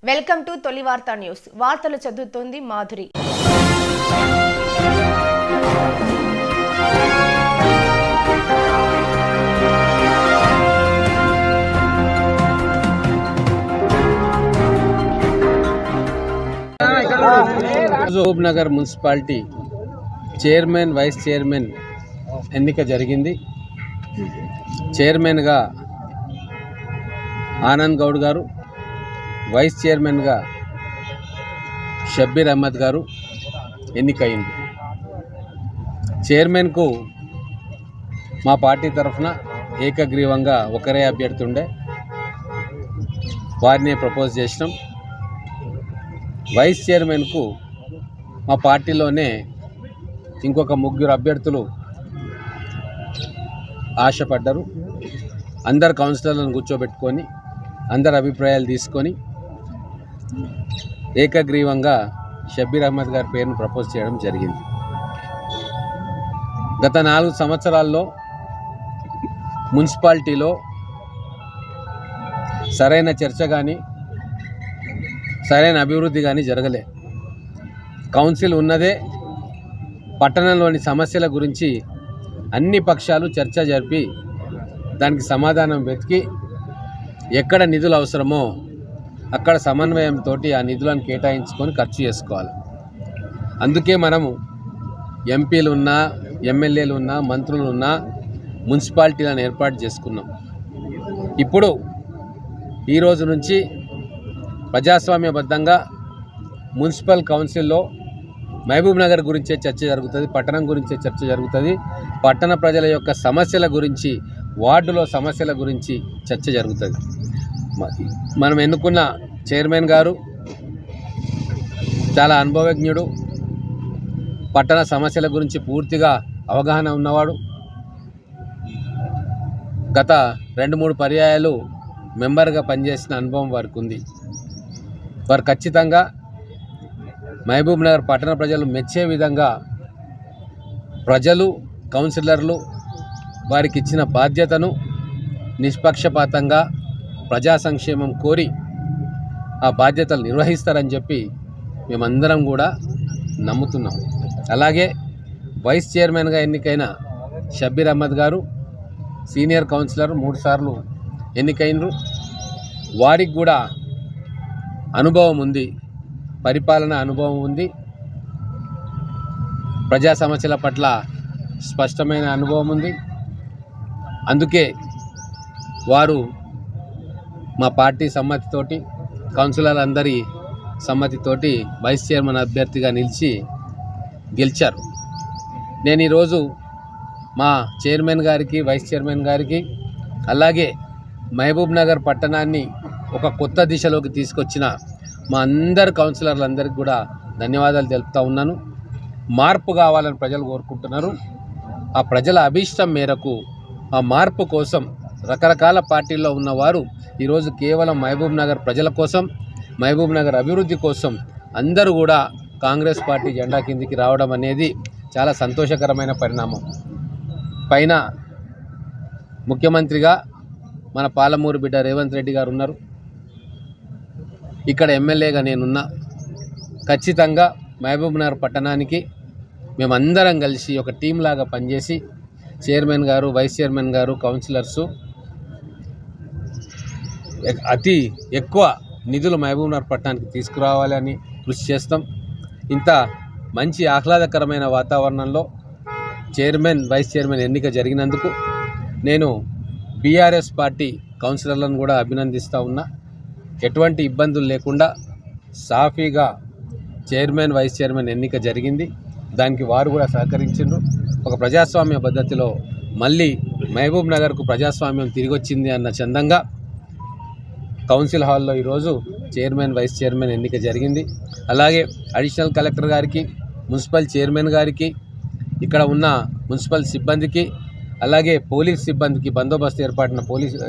Welcome to తొలి వార్తా news. వార్తలు చదువుతోంది Madhuri. Mahabubnagar municipality chairman vice chairman ఎన్నిక జరిగింది. చైర్మన్గా ఆనంద్ గౌడ్ గారు, వైస్ చైర్మన్గా షబ్బీర్ అహ్మద్ గారు ఎన్నికయింది. చైర్మన్కు మా పార్టీ తరఫున ఏకగ్రీవంగా ఒకరే అభ్యర్థి ఉండే, వారిని ప్రపోజ్ చేసినాం. వైస్ చైర్మన్కు మా పార్టీలోనే ఇంకొక 3 అభ్యర్థులు ఆశపడ్డారు. అందరు కౌన్సిలర్లను కూర్చోబెట్టుకొని అందరి అభిప్రాయాలు తీసుకొని ఏకగ్రీవంగా షబ్బీర్ అహ్మద్ గారి పేరును ప్రపోజ్ చేయడం జరిగింది. గత 4 సంవత్సరాల్లో మున్సిపాలిటీలో సరైన చర్చ కానీ సరైన అభివృద్ధి కానీ జరగలే. కౌన్సిల్ ఉన్నదే పట్టణంలోని సమస్యల గురించి అన్ని పక్షాలు చర్చ జరిపి దానికి సమాధానం వెతికి ఎక్కడ నిధులు అవసరమో అక్కడ సమన్వయంతో ఆ నిధులను కేటాయించుకొని ఖర్చు చేసుకోవాలి. అందుకే మనము ఎంపీలు ఉన్నా, ఎమ్మెల్యేలు ఉన్నా, మంత్రులు ఉన్నా మున్సిపాలిటీలను ఏర్పాటు చేసుకున్నాం. ఇప్పుడు ఈరోజు నుంచి ప్రజాస్వామ్యబద్ధంగా మున్సిపల్ కౌన్సిల్లో మహబూబ్నగర్ గురించే చర్చ జరుగుతుంది, పట్టణం గురించే చర్చ జరుగుతుంది. పట్టణ ప్రజల యొక్క సమస్యల గురించి, వార్డులో సమస్యల గురించి చర్చ జరుగుతుంది. మనం ఎన్నుకున్న చైర్మన్ గారు చాలా అనుభవజ్ఞుడు, పట్టణ సమస్యల గురించి పూర్తిగా అవగాహన ఉన్నవాడు. గత 2-3 పర్యాయాలు మెంబర్గా పనిచేసిన అనుభవం వారికి ఉంది. వారు ఖచ్చితంగా మహబూబ్నగర్ పట్టణ ప్రజలు మెచ్చే విధంగా ప్రజలు, కౌన్సిలర్లు వారికి ఇచ్చిన బాధ్యతను నిష్పక్షపాతంగా ప్రజా సంక్షేమం కోరి ఆ బాధ్యతలు నిర్వహిస్తారని చెప్పి మేమందరం కూడా నమ్ముతున్నాం. అలాగే వైస్ చైర్మన్గా ఎన్నికైన షబ్బీర్ అహ్మద్ గారు సీనియర్ కౌన్సిలర్, 3 సార్లు ఎన్నికైనరు. వారికి కూడా అనుభవం ఉంది, పరిపాలన అనుభవం ఉంది, ప్రజా సమస్యల పట్ల స్పష్టమైన అనుభవం ఉంది. అందుకే వారు మా పార్టీ సమ్మతితోటి, కౌన్సిలర్లందరి సమ్మతితోటి వైస్ చైర్మన్ అభ్యర్థిగా నిలిచి గెలిచారు. నేను ఈరోజు మా చైర్మన్ గారికి, వైస్ చైర్మన్ గారికి, అలాగే మహబూబ్నగర్ పట్టణాన్ని ఒక కొత్త దిశలోకి తీసుకొచ్చిన మా అందరు కౌన్సిలర్లందరికీ కూడా ధన్యవాదాలు తెలుపుతూ ఉన్నాను. మార్పు కావాలని ప్రజలు కోరుకుంటున్నారు. ఆ ప్రజల అభీష్టం మేరకు, ఆ మార్పు కోసం రకరకాల పార్టీల్లో ఉన్నవారు ఈరోజు కేవలం మహబూబ్నగర్ ప్రజల కోసం, మహబూబ్నగర్ అభివృద్ధి కోసం అందరూ కూడా కాంగ్రెస్ పార్టీ జెండా కిందికి రావడం అనేది చాలా సంతోషకరమైన పరిణామం. పైన ముఖ్యమంత్రిగా మన పాలమూరు బిడ్డ రేవంత్ రెడ్డి గారు ఉన్నారు, ఇక్కడ ఎమ్మెల్యేగా నేనున్నా. ఖచ్చితంగా మహబూబ్నగర్ పట్టణానికి మేమందరం కలిసి ఒక టీం లాగా పనిచేసి చైర్మన్ గారు, వైస్ చైర్మన్ గారు, కౌన్సిలర్సు అతి ఎక్కువ నిధులు మహబూబ్నగర్ పట్టణానికి తీసుకురావాలని కృషి చేస్తాం. ఇంత మంచి ఆహ్లాదకరమైన వాతావరణంలో చైర్మన్, వైస్ చైర్మన్ ఎన్నిక జరిగినందుకు నేను బీఆర్ఎస్ పార్టీ కౌన్సిలర్లను కూడా అభినందిస్తూ ఉన్నా. ఎటువంటి ఇబ్బందులు లేకుండా సాఫీగా చైర్మన్, వైస్ చైర్మన్ ఎన్నిక జరిగింది. దానికి వారు కూడా సహకరించారు. ఒక ప్రజాస్వామ్య పద్ధతిలో మళ్ళీ మహబూబ్నగర్కు ప్రజాస్వామ్యం తిరిగి వచ్చింది అన్న చందంగా కౌన్సిల్ హాల్లో ఈరోజు చైర్మన్, వైస్ చైర్మన్ ఎన్నిక జరిగింది. అలాగే అడిషనల్ కలెక్టర్ గారికి, మున్సిపల్ చైర్మన్ గారికి, ఇక్కడ ఉన్న మున్సిపల్ సిబ్బందికి, అలాగే పోలీస్ సిబ్బందికి, బందోబస్తు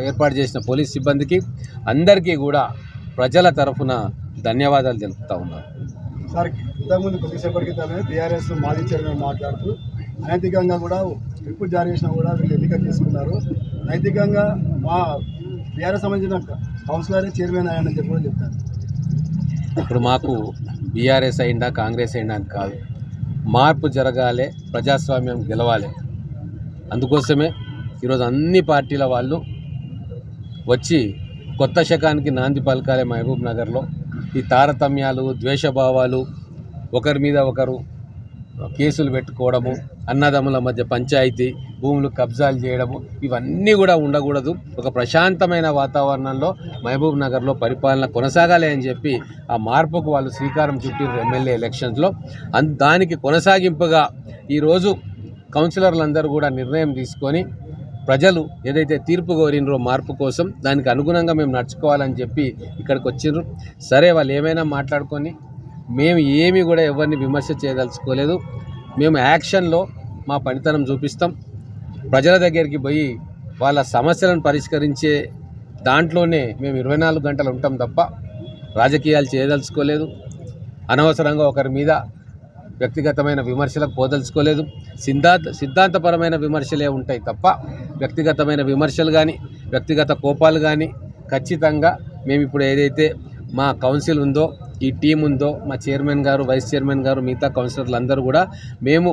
ఏర్పాటు చేసిన పోలీస్ సిబ్బందికి అందరికీ కూడా ప్రజల తరఫున ధన్యవాదాలు తెలుపుతూ ఉన్నారు. సార్, ఇంతకుముందు కొద్దిసేపటి క్రితమే బీఆర్ఎస్ మాజీ చైర్మన్ మాట్లాడుతూ నైతికంగా కూడా రిపోర్ట్ జారీ చేసినా కూడా వీళ్ళు ఎన్నిక తీసుకున్నారు, నైతికంగా మా బీఆర్ఎస్ సంబంధించిన కౌన్సిలర్ చైర్మన్ అయ్యానని చెప్పి కూడా చెప్తారు. ఇప్పుడు మాకు బీఆర్ఎస్ అయిందా కాంగ్రెస్ అయిందా అని కాదు, మార్పు జరగాలి, ప్రజాస్వామ్యం గెలవాలి. అందుకోసమే ఈరోజు అన్ని పార్టీల వాళ్ళు వచ్చి కొత్త శకానికి నాంది పలకాలే. మహబూబ్ నగర్లో ఈ తారతమ్యాలు, ద్వేషభావాలు, ఒకరి మీద ఒకరు కేసులు పెట్టుకోవడము, అన్నదమ్ముల మధ్య పంచాయతీ, భూములు కబ్జాలు చేయడము, ఇవన్నీ కూడా ఉండకూడదు. ఒక ప్రశాంతమైన వాతావరణంలో మహబూబ్ నగర్లో పరిపాలన కొనసాగాలి అని చెప్పి ఆ మార్పుకు వాళ్ళు శ్రీకారం చుట్టారు ఎమ్మెల్యే ఎలక్షన్స్లో. దానికి కొనసాగింపుగా ఈరోజు కౌన్సిలర్లందరూ కూడా నిర్ణయం తీసుకొని ప్రజలు ఏదైతే తీర్పు కోరినరో మార్పు కోసం దానికి అనుగుణంగా మేము నడుచుకోవాలని చెప్పి ఇక్కడికి వచ్చిండ్రు. సరే, వాళ్ళు ఏమైనా మాట్లాడుకొని మేము ఏమీ కూడా ఎవరిని విమర్శ చేయదలుచుకోలేదు. మేము యాక్షన్లో మా పనితనం చూపిస్తాం. ప్రజల దగ్గరికి పోయి వాళ్ళ సమస్యలను పరిష్కరించే దాంట్లోనే మేము 24 గంటలు ఉంటాం తప్ప రాజకీయాలు చేయదలుచుకోలేదు. అనవసరంగా ఒకరి మీద వ్యక్తిగతమైన విమర్శలకు పోదలుచుకోలేదు. సిద్ధాంతపరమైన విమర్శలే ఉంటాయి తప్ప వ్యక్తిగతమైన విమర్శలు కానీ వ్యక్తిగత కోపాలు కానీ ఖచ్చితంగా మేము ఇప్పుడు ఏదైతే మా కౌన్సిల్ ఉందో, ఈ టీం ఉందో, మా చైర్మన్ గారు, వైస్ చైర్మన్ గారు, మిగతా కౌన్సిలర్లు అందరూ కూడా మేము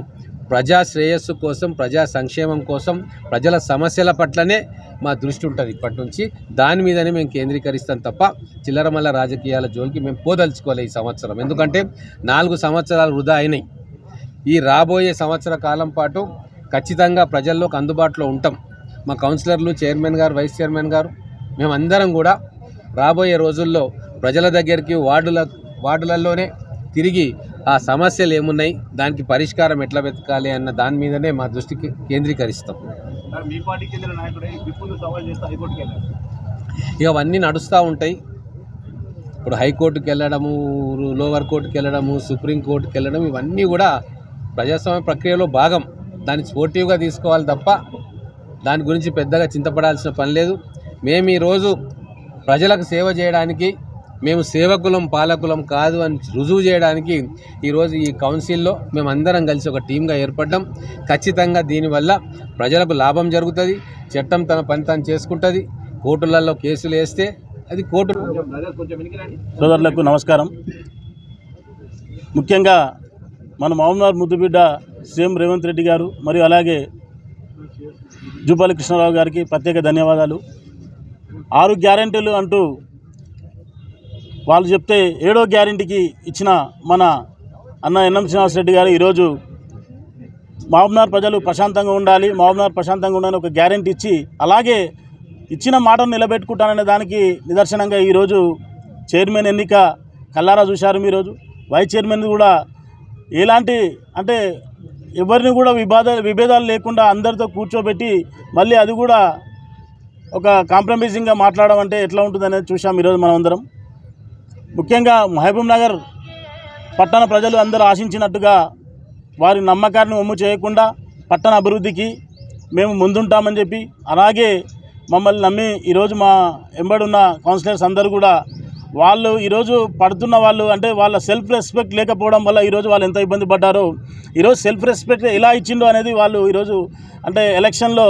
ప్రజా శ్రేయస్సు కోసం, ప్రజా సంక్షేమం కోసం, ప్రజల సమస్యల పట్లనే మా దృష్టి ఉంటుంది ఇప్పటి నుంచి. దాని మీదనే మేము కేంద్రీకరిస్తాం తప్ప చిల్లరమల్ల రాజకీయాల జోలికి మేము పోదలుచుకోవాలి ఈ సంవత్సరం. ఎందుకంటే 4 సంవత్సరాలు వృధా అయినాయి. ఈ రాబోయే సంవత్సర కాలం పాటు ఖచ్చితంగా ప్రజల్లోకి అందుబాటులో ఉంటాం. మా కౌన్సిలర్లు, చైర్మన్ గారు, వైస్ చైర్మన్ గారు, మేమందరం కూడా రాబోయే రోజుల్లో ప్రజల దగ్గరికి వార్డులలోనే తిరిగి ఆ సమస్యలు ఏమున్నాయి, దానికి పరిష్కారం ఎట్లా వెతకాలి అన్న దాని మీదనే మా దృష్టికి కేంద్రీకరిస్తాం. ఇక అవన్నీ నడుస్తూ ఉంటాయి. ఇప్పుడు హైకోర్టుకి వెళ్ళడము, లోవర్ కోర్టుకి వెళ్ళడము, సుప్రీంకోర్టుకి వెళ్ళడం, ఇవన్నీ కూడా ప్రజాస్వామ్య ప్రక్రియలో భాగం. దాన్ని స్పోర్టివ్గా తీసుకోవాలి తప్ప దాని గురించి పెద్దగా చింతపడాల్సిన పని లేదు. మేము ఈరోజు ప్రజలకు సేవ చేయడానికి, మేము సేవకులం పాలకులం కాదు అని రుజువు చేయడానికి ఈరోజు ఈ కౌన్సిల్లో మేమందరం కలిసి ఒక టీంగా ఏర్పడ్డాం. ఖచ్చితంగా దీనివల్ల ప్రజలకు లాభం జరుగుతుంది. చట్టం తన పని తాను చేసుకుంటుంది. కోర్టులలో కేసులు వేస్తే అది కోర్టు. సోదరులకు నమస్కారం. ముఖ్యంగా మన మహబూబ్నగర్ ముద్దుబిడ్డ సీఎం రేవంత్ రెడ్డి గారు మరియు అలాగే జూపల్లి కృష్ణారావు గారికి ప్రత్యేక ధన్యవాదాలు. 6 గ్యారెంటీలు అంటూ వాళ్ళు చెప్తే 7వ గ్యారెంటీకి ఇచ్చిన మన అన్న ఎన్ఎం శ్రీనివాసరెడ్డి గారు ఈరోజు మహబూబ్నగర్ ప్రజలు ప్రశాంతంగా ఉండాలి, మహబూబ్నగర్ ప్రశాంతంగా ఉండాలని ఒక గ్యారెంటీ ఇచ్చి అలాగే ఇచ్చిన మాటను నిలబెట్టుకుంటాననే దానికి నిదర్శనంగా ఈరోజు చైర్మన్ ఎన్నిక కల్లారా చూశారు. ఈరోజు వైస్ చైర్మన్ కూడా ఎలాంటి అంటే ఎవరిని కూడా విభేదాలు లేకుండా అందరితో కూర్చోబెట్టి మళ్ళీ అది కూడా ఒక కాంప్రమైజింగ్గా మాట్లాడడం అంటే ఎట్లా ఉంటుందనేది చూసాం ఈరోజు మనం అందరం. ముఖ్యంగా మహబూబ్ నగర్ పట్టణ ప్రజలు అందరూ ఆశించినట్టుగా వారి నమ్మకాన్ని ఒమ్ము చేయకుండా పట్టణ అభివృద్ధికి మేము ముందుంటామని చెప్పి అలాగే మమ్మల్ని నమ్మి ఈరోజు మా ఎంబడున్న కౌన్సిలర్స్ అందరూ కూడా వాళ్ళు ఈరోజు పడుతున్న వాళ్ళు అంటే వాళ్ళ సెల్ఫ్ రెస్పెక్ట్ లేకపోవడం వల్ల ఈరోజు వాళ్ళు ఎంత ఇబ్బంది పడ్డారో ఈరోజు సెల్ఫ్ రెస్పెక్ట్ ఎలా ఇచ్చిండో అనేది వాళ్ళు ఈరోజు అంటే ఎలక్షన్లో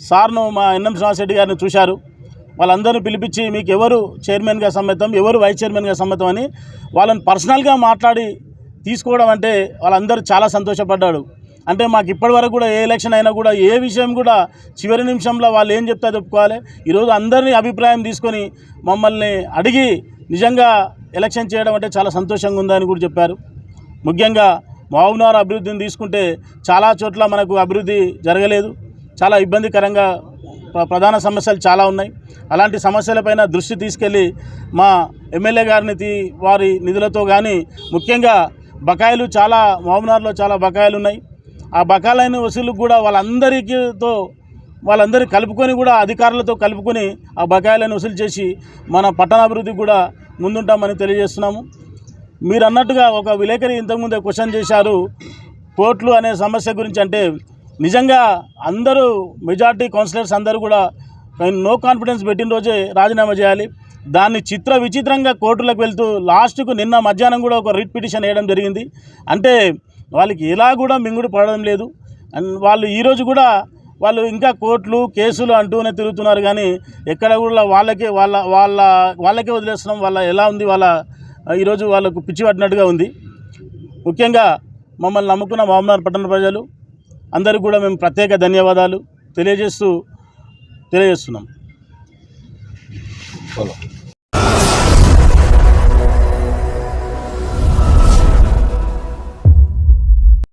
సార్ను మా ఎన్ఎం శ్రీనివాసరెడ్డి గారిని చూశారు. వాళ్ళందరూ పిలిపించి మీకు ఎవరు చైర్మన్గా సమ్మతం, ఎవరు వైస్ చైర్మన్గా సమ్మతం అని వాళ్ళని పర్సనల్గా మాట్లాడి తీసుకోవడం అంటే వాళ్ళందరూ చాలా సంతోషపడ్డాడు. అంటే మాకు ఇప్పటి వరకు కూడా ఏ ఎలక్షన్ అయినా కూడా ఏ విషయం కూడా చివరి నిమిషంలో వాళ్ళు ఏం చెప్తే చెప్పుకోవాలి. ఈరోజు అందరినీ అభిప్రాయం తీసుకొని మమ్మల్ని అడిగి నిజంగా ఎలక్షన్ చేయడం అంటే చాలా సంతోషంగా ఉందని కూడా చెప్పారు. ముఖ్యంగా మహబూబ్నగర్ అభివృద్ధిని తీసుకుంటే చాలా చోట్ల మనకు అభివృద్ధి జరగలేదు, చాలా ఇబ్బందికరంగా ప్రధాన సమస్యలు చాలా ఉన్నాయి. అలాంటి సమస్యలపైన దృష్టి తీసుకెళ్ళి మా ఎమ్మెల్యే గారిని వారి నిధులతో కానీ ముఖ్యంగా బకాయిలు చాలా మహబూబ్నగర్లో చాలా బకాయిలు ఉన్నాయి. ఆ బకాయిలైన వసూలు కూడా వాళ్ళందరూ కలుపుకొని కూడా అధికారులతో కలుపుకొని ఆ బకాయిలను వసూలు చేసి మన పట్టణాభివృద్ధికి కూడా ముందుంటామని తెలియజేస్తున్నాము. మీరు అన్నట్టుగా ఒక విలేకరి ఇంతకుముందే క్వశ్చన్ చేశారు కోర్టులు అనే సమస్య గురించి. అంటే నిజంగా అందరూ మెజార్టీ కౌన్సిలర్స్ అందరూ కూడా నో కాన్ఫిడెన్స్ పెట్టిన రోజే రాజీనామా చేయాలి. దాన్ని విచిత్రంగా కోర్టులకు వెళ్తూ లాస్ట్కు నిన్న మధ్యాహ్నం కూడా ఒక రిట్ పిటిషన్ వేయడం జరిగింది. అంటే వాళ్ళకి ఎలా కూడా మింగుడు పడడం లేదు. అండ్ వాళ్ళు ఈరోజు కూడా వాళ్ళు ఇంకా కోర్టులు కేసులు అంటూనే తిరుగుతున్నారు. కానీ ఎక్కడ కూడా వాళ్ళకే వదిలేస్తున్నాం. వాళ్ళ ఎలా ఉంది వాళ్ళ ఈరోజు వాళ్ళకు పిచ్చి పట్టినట్టుగా ఉంది. ముఖ్యంగా మమ్మల్ని నమ్ముకున్న మహబూబ్నగర్ పట్టణ ప్రజలు అందరికీ కూడా మేము ప్రత్యేక ధన్యవాదాలు తెలియజేస్తున్నాం.